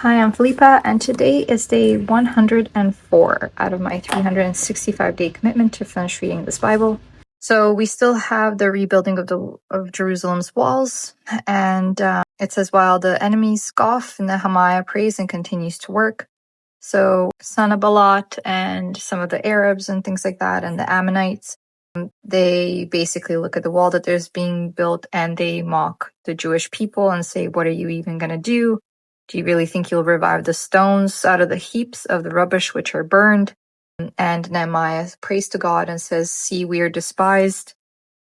Hi, I'm Felipa, and today is day 104 out of my 365-day commitment to finish reading this Bible. So we still have the rebuilding of Jerusalem's walls, and it says, while the enemies scoff, Nehemiah prays and continues to work. So Sanballat and some of the Arabs and things like that, and the Ammonites, they basically look at the wall that is being built and they mock the Jewish people and say, what are you even going to do? Do you really think you'll revive the stones out of the heaps of the rubbish which are burned? And Nehemiah prays to God and says, see, we are despised,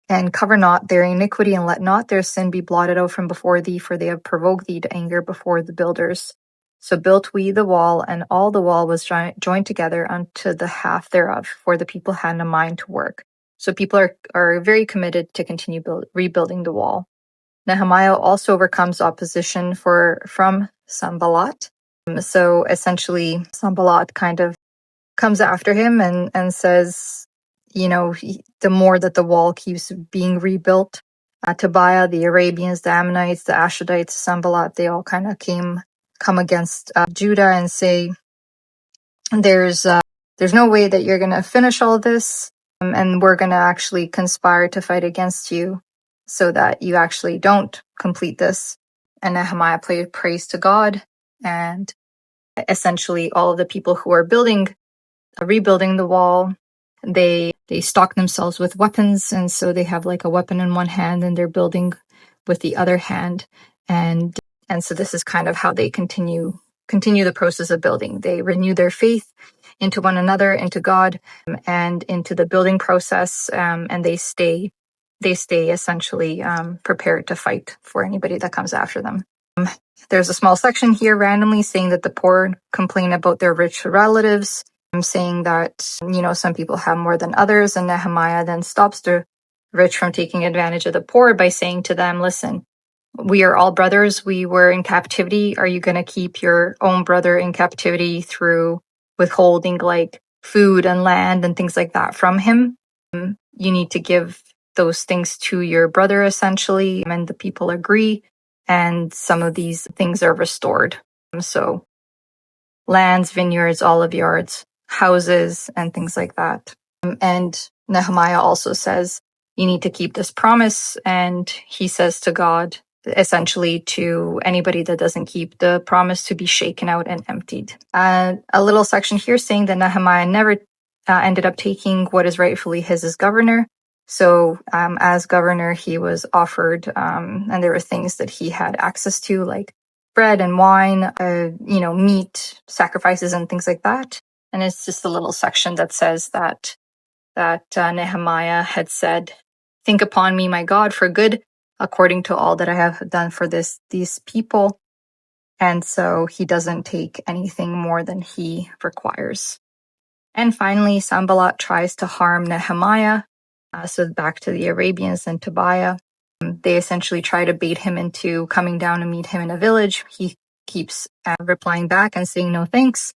and cover not their iniquity, and let not their sin be blotted out from before thee, for they have provoked thee to anger before the builders. So built we the wall, and all the wall was joined together unto the half thereof, for the people had a mind to work. So people are very committed to continue rebuilding the wall. Nehemiah also overcomes opposition from Sanballat. So essentially, Sanballat kind of comes after him and says, the more that the wall keeps being rebuilt, Tobiah, the Arabians, the Ammonites, the Ashdodites, Sanballat, they all kind of come against Judah and say, there's no way that you're going to finish all this, and we're going to actually conspire to fight against you so that you actually don't complete this. And Nehemiah prays to God, and essentially all of the people who are rebuilding the wall, they stock themselves with weapons, and so they have like a weapon in one hand and they're building with the other hand, and so this is kind of how they continue the process of building. They renew their faith into one another, into God, and into the building process, and they stay essentially prepared to fight for anybody that comes after them. There's a small section here randomly saying that the poor complain about their rich relatives. I'm saying that, some people have more than others, and Nehemiah then stops the rich from taking advantage of the poor by saying to them, listen, we are all brothers. We were in captivity. Are you going to keep your own brother in captivity through withholding like food and land and things like that from him? You need to give those things to your brother, essentially. And the people agree, and some of these things are restored. So lands, vineyards, olive yards, houses, and things like that. And Nehemiah also says, you need to keep this promise. And he says to God, essentially, to anybody that doesn't keep the promise, to be shaken out and emptied. A little section here saying that Nehemiah never ended up taking what is rightfully his as governor. So as governor, he was offered, and there were things that he had access to, like bread and wine, meat, sacrifices, and things like that. And it's just a little section that says that Nehemiah had said, think upon me, my God, for good, according to all that I have done for these people. And so he doesn't take anything more than he requires. And finally, Sanballat tries to harm Nehemiah. So back to the Arabians and Tobiah. They essentially try to bait him into coming down and meet him in a village. He keeps replying back and saying no thanks.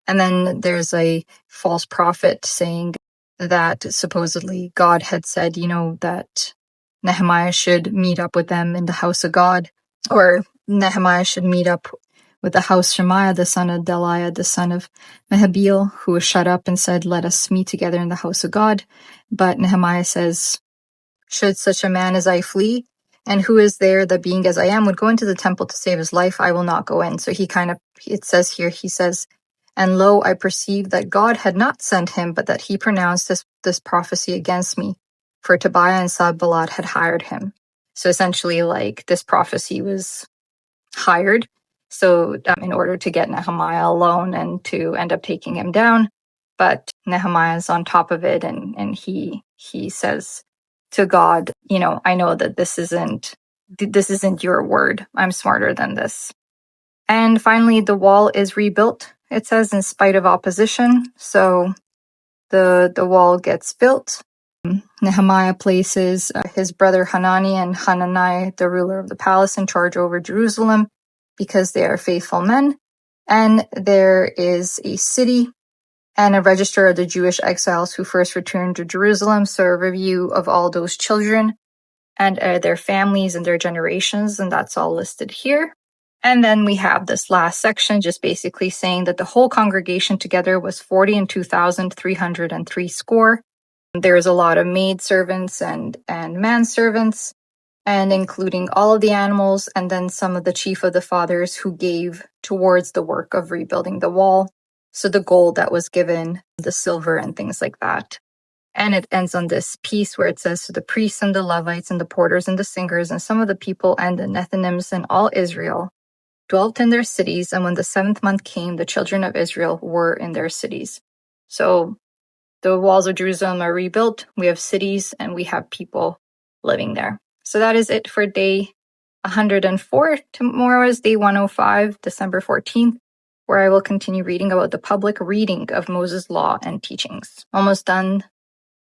And then there's a false prophet saying that supposedly God had said, that Nehemiah should meet up with them in the house of God, or Nehemiah should meet up with the house Shemaiah, the son of Delaiah, the son of Mehabiel, who was shut up and said, let us meet together in the house of God. But Nehemiah says, should such a man as I flee? And who is there that being as I am would go into the temple to save his life? I will not go in. So it says here, he says, and lo, I perceived that God had not sent him, but that he pronounced this prophecy against me, for Tobiah and Sanballat had hired him. So essentially, like, this prophecy was hired. So in order to get Nehemiah alone and to end up taking him down. But Nehemiah is on top of it, and he says to God, I know that this isn't your word. I'm smarter than this. And finally, the wall is rebuilt. It says in spite of opposition. So the wall gets built. Nehemiah places his brother Hanani and Hanani, the ruler of the palace, in charge over Jerusalem because they are faithful men. And there is a city and a register of the Jewish exiles who first returned to Jerusalem. So a review of all those children and their families and their generations, and that's all listed here. And then we have this last section just basically saying that the whole congregation together was 42,303 score. There's a lot of maid servants and manservants, and including all of the animals, and then some of the chief of the fathers who gave towards the work of rebuilding the wall. So the gold that was given, the silver and things like that. And it ends on this piece where it says, so the priests and the Levites and the porters and the singers and some of the people and the Nethinims and all Israel dwelt in their cities. And when the 7th month came, the children of Israel were in their cities. So the walls of Jerusalem are rebuilt. We have cities and we have people living there. So that is it for day 104. Tomorrow is day 105, December 14th, where I will continue reading about the public reading of Moses' law and teachings. Almost done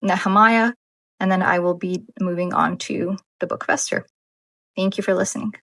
Nehemiah, and then I will be moving on to the book of Esther. Thank you for listening.